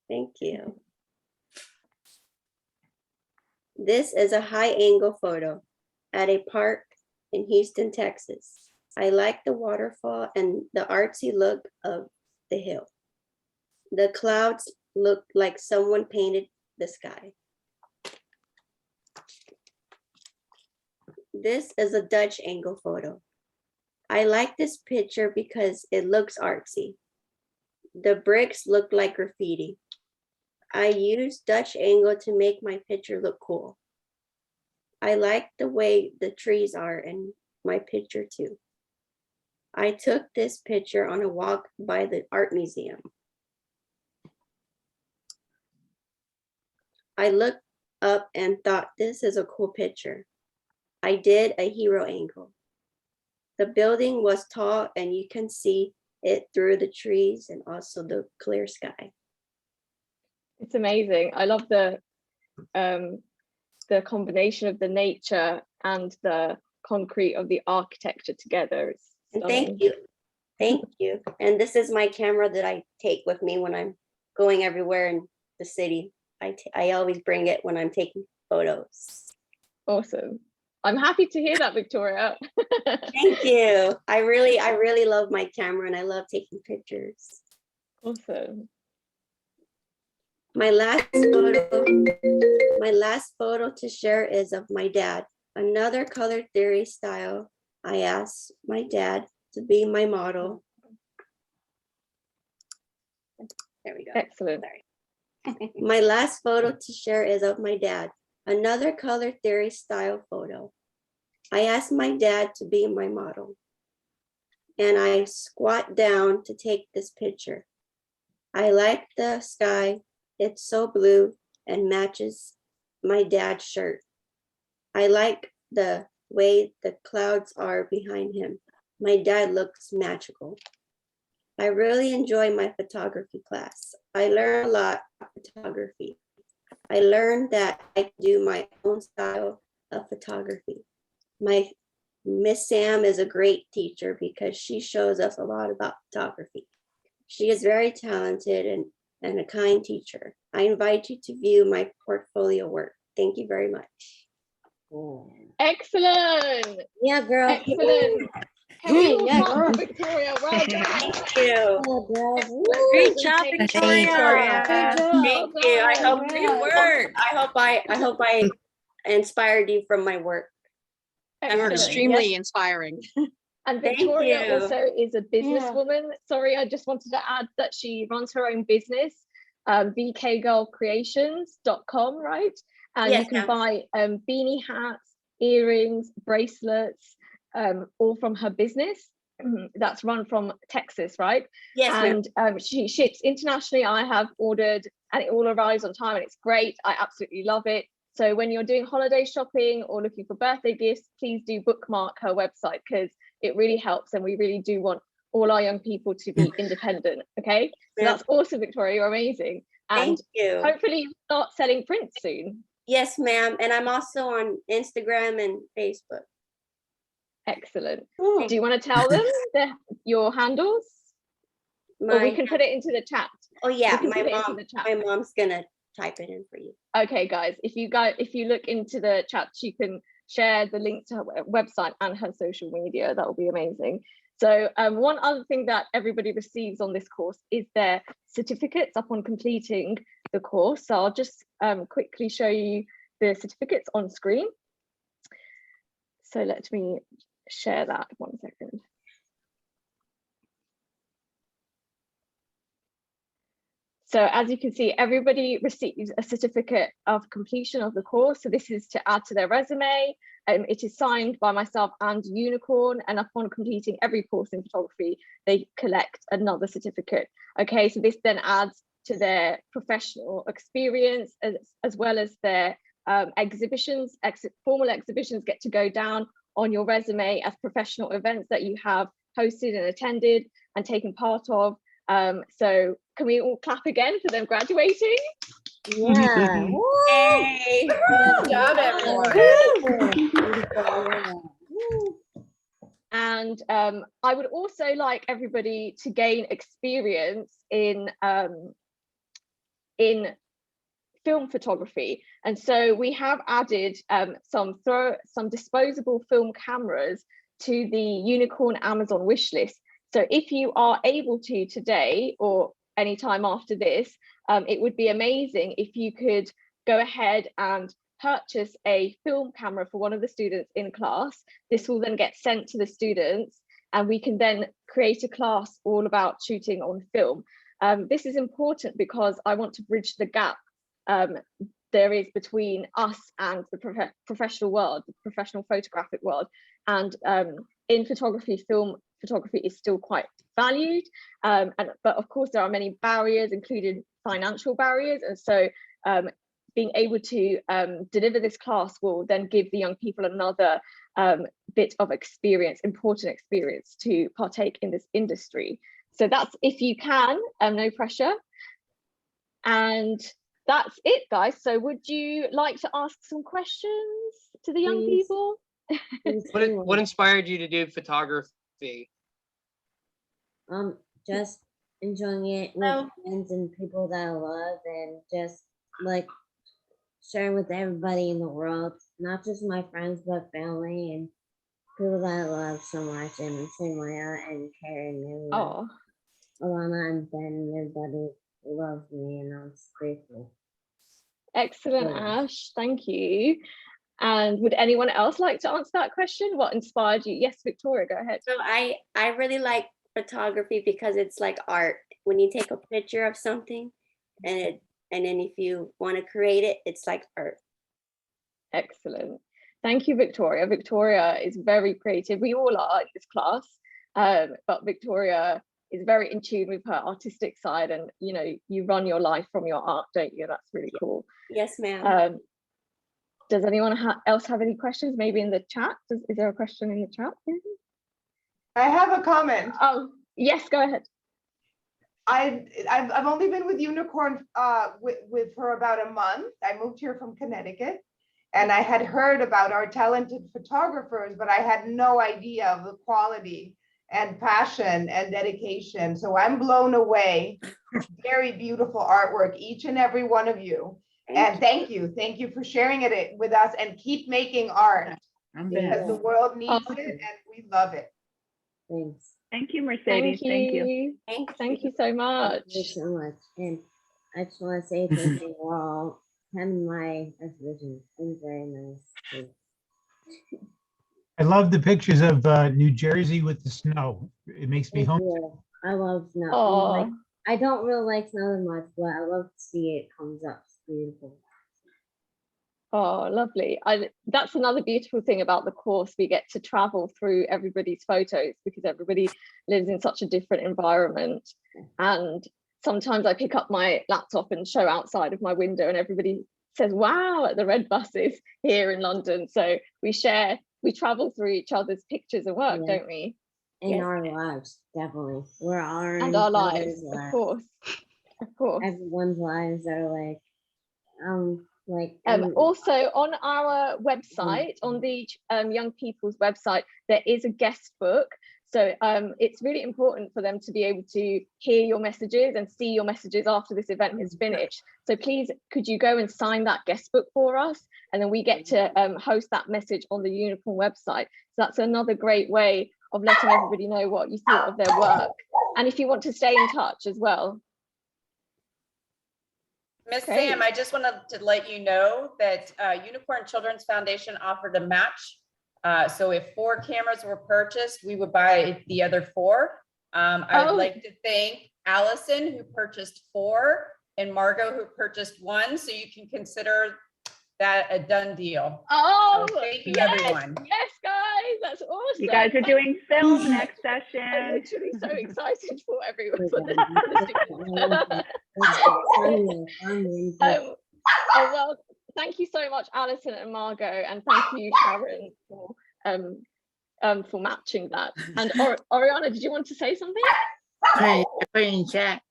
Thank you. This is a high angle photo at a park in Houston, Texas. I like the waterfall and the artsy look of the hill. The clouds look like someone painted the sky. This is a Dutch angle photo. I like this picture because it looks artsy. The bricks look like graffiti. I used Dutch angle to make my picture look cool. I like the way the trees are in my picture too. I took this picture on a walk by the art museum. I looked up and thought, this is a cool picture. I did a hero angle. The building was tall and you can see it through the trees and also the clear sky. It's amazing. I love the combination of the nature and the concrete of the architecture together. It's stunning. Thank you. And this is my camera that I take with me when I'm going everywhere in the city. I always bring it when I'm taking photos. Awesome. I'm happy to hear that, Victoria. Thank you. I really love my camera and I love taking pictures. Awesome. My last photo to share is of my dad. Another color theory style. I asked my dad to be my model. There we go. Excellent. Sorry. My last photo to share is of my dad. Another color theory style photo. I asked my dad to be my model. And I squat down to take this picture. I like the sky. It's so blue and matches my dad's shirt. I like the way the clouds are behind him. My dad looks magical. I really enjoy my photography class. I learn a lot about photography. I learned that I can do my own style of photography. My Miss Sam is a great teacher because she shows us a lot about photography. She is very talented and a kind teacher. I invite you to view my portfolio work. Thank you very much. Excellent. Yeah, girl. Excellent. Can we all Yeah, clap girl. for Victoria? Well done. Thank you. Oh, girl. Excellent Great job, presentation. Victoria. Good job. Thank you. I Well hope done. you work. I hope I inspired you from my work. You're Excellent. extremely Yes. inspiring. And Thank Victoria you. also is a businesswoman. Sorry, I just wanted to add that she runs her own business, vkgirlcreations.com, right? And Yes, you can ma'am. buy beanie hats, earrings, bracelets, all from her business. That's run from Texas, right? Yes, ma'am. And she ships internationally. I have ordered and it all arrives on time and it's great. I absolutely love it. So when you're doing holiday shopping or looking for birthday gifts, please do bookmark her website because it really helps and we really do want all our young people to be independent. Okay, so Yeah. that's awesome, Victoria. You're amazing. And Thank you. hopefully you start selling prints soon. Yes, ma'am. And I'm also on Instagram and Facebook. Excellent. Oh, Do you want to tell them your handles? Or we can put it into the chat. Oh yeah, we can put it into the chat. my mom's gonna type it in for you. Okay, guys, if you look into the chat, she can share the link to her website and her social media. That will be amazing. So one other thing that everybody receives on this course is their certificates upon completing the course. So I'll just quickly show you the certificates on screen. So let me share that 1 second. So as you can see, everybody receives a certificate of completion of the course. So this is to add to their resume. It is signed by myself and Unicorn, and upon completing every course in photography, they collect another certificate. Okay, so this then adds to their professional experience as well as their exhibitions. Formal exhibitions get to go down on your resume as professional events that you have hosted and attended and taken part of. So can we all clap again for them graduating? Yeah. Hey, good job, everyone. And I would also like everybody to gain experience in film photography. And so we have added some disposable film cameras to the Unicorn Amazon wish list. So if you are able to today or anytime after this, it would be amazing if you could go ahead and purchase a film camera for one of the students in class. This will then get sent to the students and we can then create a class all about shooting on film. This is important because I want to bridge the gap there is between us and the professional world, the professional photographic world. And in photography, film photography is still quite valued. But of course, there are many barriers, including financial barriers. And so being able to deliver this class will then give the young people another bit of experience, important experience to partake in this industry. So that's if you can, no pressure. And that's it, guys. So would you like to ask some questions to the young people? What inspired you to do photography? Just enjoying it with friends and people that I love, and just like sharing with everybody in the world, not just my friends, but family and people that I love so much, and Samia and Karen and Alana and Ben and everybody loves me, and I'm grateful. Excellent, Ash. Thank you. And would anyone else like to answer that question? What inspired you? Yes, Victoria, go ahead. So I really like photography because it's like art. When you take a picture of something and then if you want to create it, it's like art. Excellent. Thank you, Victoria. Victoria is very creative. We all are in this class, but Victoria is very in tune with her artistic side, and you know, you run your life from your art, don't you? That's really cool. Yes, ma'am. Does anyone else have any questions? Maybe in the chat? Is there a question in the chat? I have a comment. Oh, yes, go ahead. I've only been with Unicorn with for about a month. I moved here from Connecticut, and I had heard about our talented photographers, but I had no idea of the quality and passion and dedication. So I'm blown away. Very beautiful artwork, each and every one of you. And thank you for sharing it with us, and keep making art because the world needs it and we love it. Thanks. Thank you, Mercedes. Thank you. Thank you so much. Thank you so much. And I just want to say thank you for all attending my exhibition. It was very nice. I love the pictures of New Jersey with the snow. It makes me home. I love snow. Oh. Like, I don't really like snow that much, but I love to see it comes up. It's beautiful. Oh, lovely. That's another beautiful thing about the course. We get to travel through everybody's photos because everybody lives in such a different environment. And sometimes I pick up my laptop and show outside of my window and everybody says, wow, at the red buses here in London. So we travel through each other's pictures and work, don't we? In our lives, definitely. We're our and our lives, of course. Everyone's lives are like, also on our website, on the young people's website, there is a guest book. So it's really important for them to be able to hear your messages and see your messages after this event is finished. So please, could you go and sign that guest book for us? And then we get to host that message on the Unicorn website. So that's another great way of letting everybody know what you thought of their work. And if you want to stay in touch as well. Miss Sam, I just wanted to let you know that Unicorn Children's Foundation offered a match. So if 4 cameras were purchased, we would buy the other 4. I would like to thank Allison, who purchased 4, and Margot, who purchased 1. So you can consider that a done deal. Oh, so thank you, yes, everyone. Yes, guys, that's awesome. You guys are doing film next session. I'm literally so excited for everyone. Well, thank you so much, Alison and Margot, and thank you, Karen, for matching that. And Oriana, did you want to say something? In chat.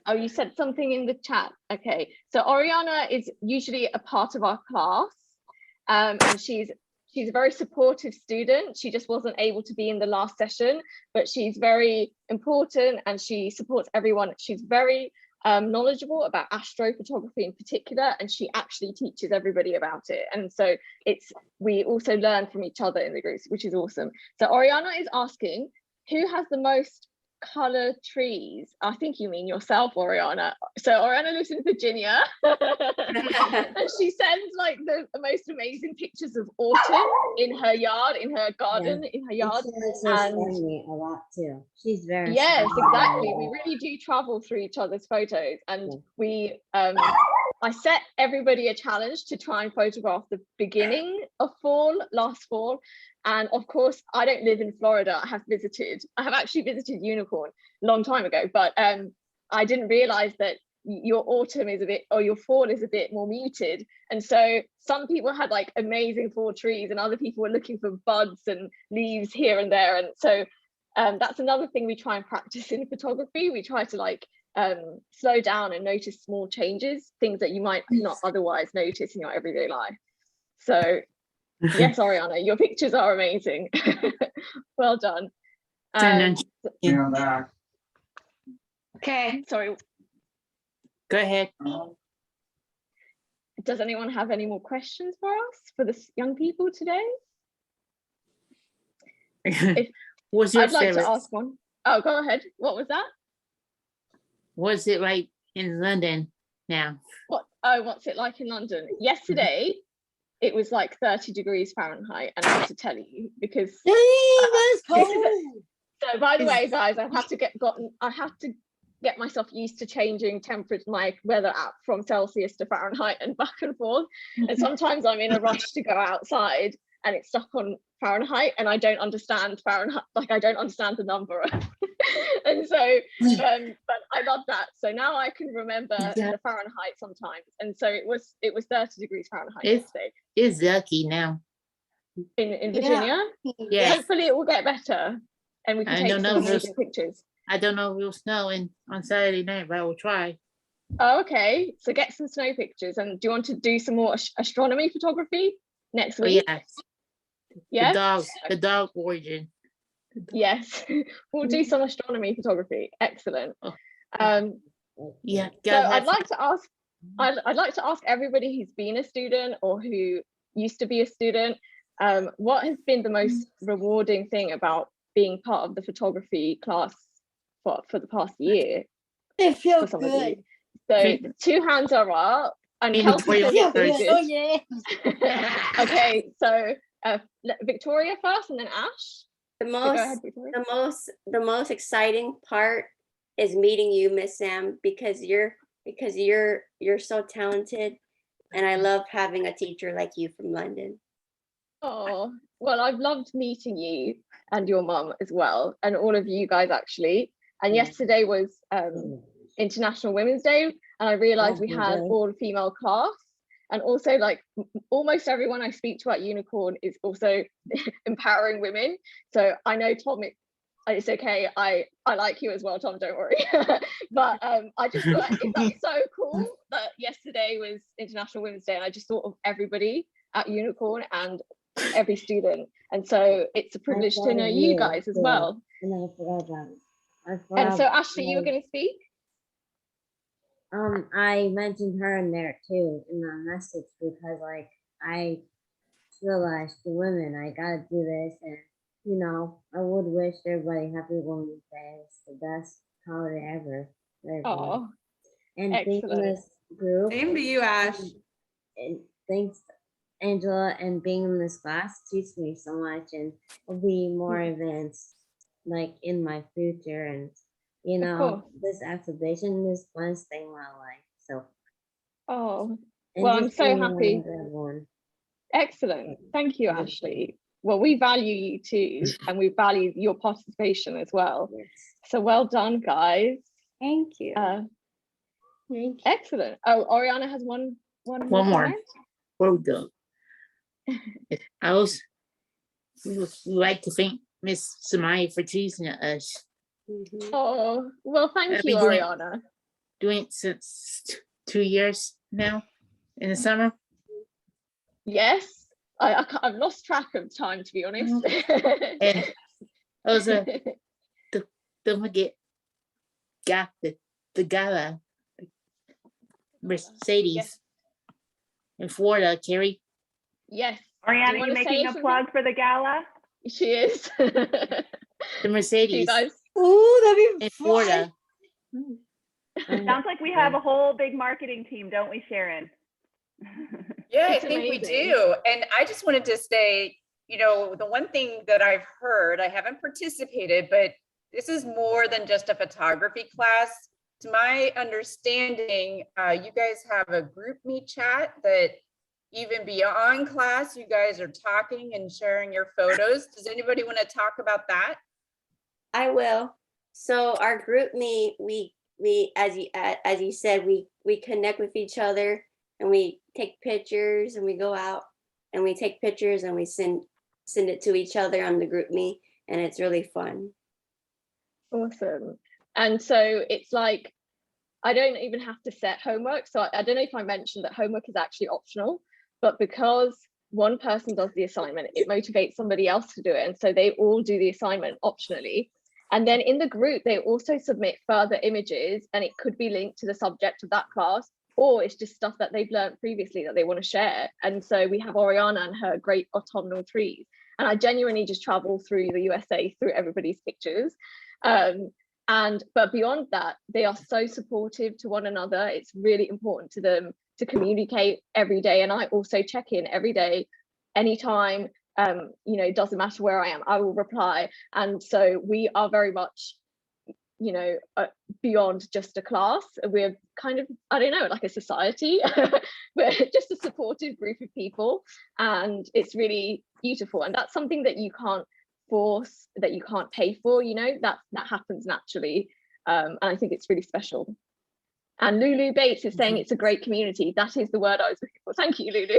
Oh, you said something in the chat. Okay, so Oriana is usually a part of our class, and she's a very supportive student. She just wasn't able to be in the last session, but she's very important and she supports everyone. She's very knowledgeable about astrophotography in particular, and she actually teaches everybody about it. And so we also learn from each other in the groups, which is awesome. So Oriana is asking, who has the most color trees? I think you mean yourself, Oriana. So Oriana lives in Virginia and she sends like the most amazing pictures of autumn in her yard, in her garden, in her yard. And me a lot too. She's very exactly. We really do travel through each other's photos, and we I set everybody a challenge to try and photograph the beginning of last fall. And of course, I don't live in Florida. I have actually visited Unicorn a long time ago, but I didn't realize that your autumn is your fall is a bit more muted. And so some people had like amazing fall trees and other people were looking for buds and leaves here and there. And so that's another thing we try and practice in photography. We try to like slow down and notice small changes, things that you might not otherwise notice in your everyday life. So yes, Oriana, your pictures are amazing. Well done. Okay, sorry. Go ahead. Does anyone have any more questions for us, for the young people today? What's your I'd like favorite? to ask one. Oh, go ahead. What was that? What's it like in London now? What's it like in London? Yesterday, it was like 30 degrees Fahrenheit, and I have to tell you because that's cold. So by the way, guys, I have to get myself used to changing temperature, my weather app from Celsius to Fahrenheit and back and forth. And sometimes I'm in a rush to go outside and it's stuck on Fahrenheit and I don't understand Fahrenheit, like I don't understand the number. And so, but I love that. So now I can remember the Fahrenheit sometimes. And so it was 30 degrees Fahrenheit yesterday. It's lucky now. In Virginia? Yeah. Hopefully it will get better and we can take some amazing pictures. I don't know if it will snow on Saturday night, but I will try. Oh, okay, so get some snow pictures. And do you want to do some more astronomy photography next week? Yes. Yes. The dog origin. Yes, we'll do some astronomy photography. Excellent. Yeah. So I'd like to ask everybody who's been a student or who used to be a student, what has been the most rewarding thing about being part of the photography class for the past year? It feels good. So 2 hands are up, and Kelsey says it's very good. Oh yeah. Okay, so Victoria first, and then Ash. The most exciting part is meeting you, Miss Sam, because you're so talented, and I love having a teacher like you from London. Oh, well, I've loved meeting you and your mum as well, and all of you guys actually. And yesterday was International Women's Day, and I realized we had all female class, and also like almost everyone I speak to at Unicorn is also empowering women. So I know Tom, it's okay, I like you as well, Tom, don't worry. But I just thought it's so cool that yesterday was International Women's Day, and I just thought of everybody at Unicorn and every student, and so it's a privilege to know you guys as well. And I forgot about it. And so Ashley, you were going to speak? I mentioned her in there too in the message because like I realized the women, I gotta do this, and you know, I would wish everybody happy Women's Day. It's the best holiday ever. Oh, and thanks to this group. Same to you, Ash. And thanks, Angela, and being in this class teaches me so much, and there'll be more events like in my future, and you know, this exhibition is one thing in my life. So well, I'm so happy. Excellent. Thank you, Ashley. Well, we value you too, and we value your participation as well. So well done, guys. Thank you. Excellent. Oh, Oriana has one more. Comment? Well done. I also would like to thank Miss Samia for teaching us. Oh, well, thank you, Oriana. Doing it since 2 years now in the summer. Yes, I've lost track of time, to be honest. And also, don't forget, got the gala, Mercedes in Florida, Carrie. Yes. Oriana, are you making a plug for the gala? She is. The Mercedes. Ooh, that'd be in Florida. Sounds like we have a whole big marketing team, don't we, Sharon? Yeah, I think we do. And I just wanted to say, you know, the one thing that I've heard, I haven't participated, but this is more than just a photography class. To my understanding, you guys have a group meet chat that even beyond class, you guys are talking and sharing your photos. Does anybody want to talk about that? I will. So our group meet, we as you said, we connect with each other, and we take pictures, and we go out and we take pictures, and we send it to each other on the group meet, and it's really fun. Awesome. And so it's like, I don't even have to set homework. So I don't know if I mentioned that homework is actually optional, but because one person does the assignment, it motivates somebody else to do it. And so they all do the assignment optionally. And then in the group, they also submit further images, and it could be linked to the subject of that class, or it's just stuff that they've learned previously that they want to share. And so we have Oriana and her great autumnal trees. And I genuinely just travel through the USA through everybody's pictures. But beyond that, they are so supportive to one another. It's really important to them to communicate every day. And I also check in every day, anytime, you know, it doesn't matter where I am, I will reply. And so we are very much, you know, beyond just a class. We're kind of, I don't know, like a society. We're just a supportive group of people, and it's really beautiful. And that's something that you can't force that you can't pay for, you know, that happens naturally. And I think it's really special. And Lulu Bates is saying it's a great community. That is the word I was looking for. Thank you, Lulu.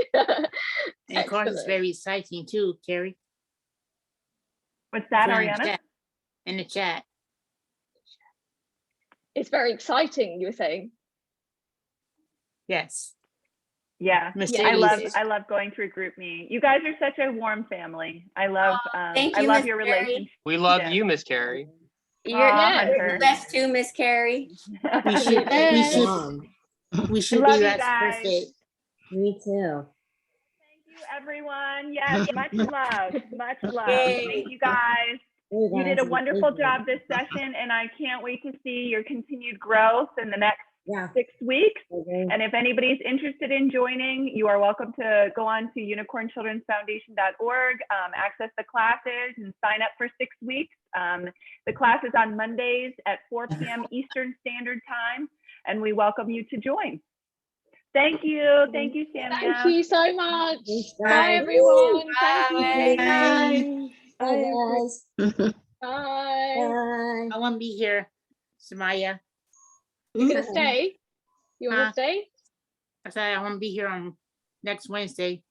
And of course, it's very exciting too, Carrie. What's that, Put it Ariana? in the chat. It's very exciting, you were saying. Yes. Yeah, Mercedes. I love going through group me. You guys are such a warm family. I love thank I you, love Miss your Carrie. relationship. We love you, Miss Carrie. You're Hunter. the best too, Miss Carrie. We should love be you that guys. perfect. Me too. Thank you, everyone. Yes, much love, much love. Yay. Thank you, guys. You You did a guys, wonderful thank you. job this session, and I can't wait to see your continued growth in the next Yeah. 6 weeks. Okay. And if anybody's interested in joining, you are welcome to go on to unicornchildrensfoundation.org, access the classes, and sign up for 6 weeks. The class is on Mondays at 4 p.m. Eastern Standard Time, and we welcome you to join. Thank you. Thank you, Samia. Thank you so much. Thanks, Bye, guys. everyone. Bye. Thank you. Bye, guys. Bye. Bye. I want to be here, Samaya. You're gonna stay? You wanna Huh? stay? I said I want to be here on next Wednesday.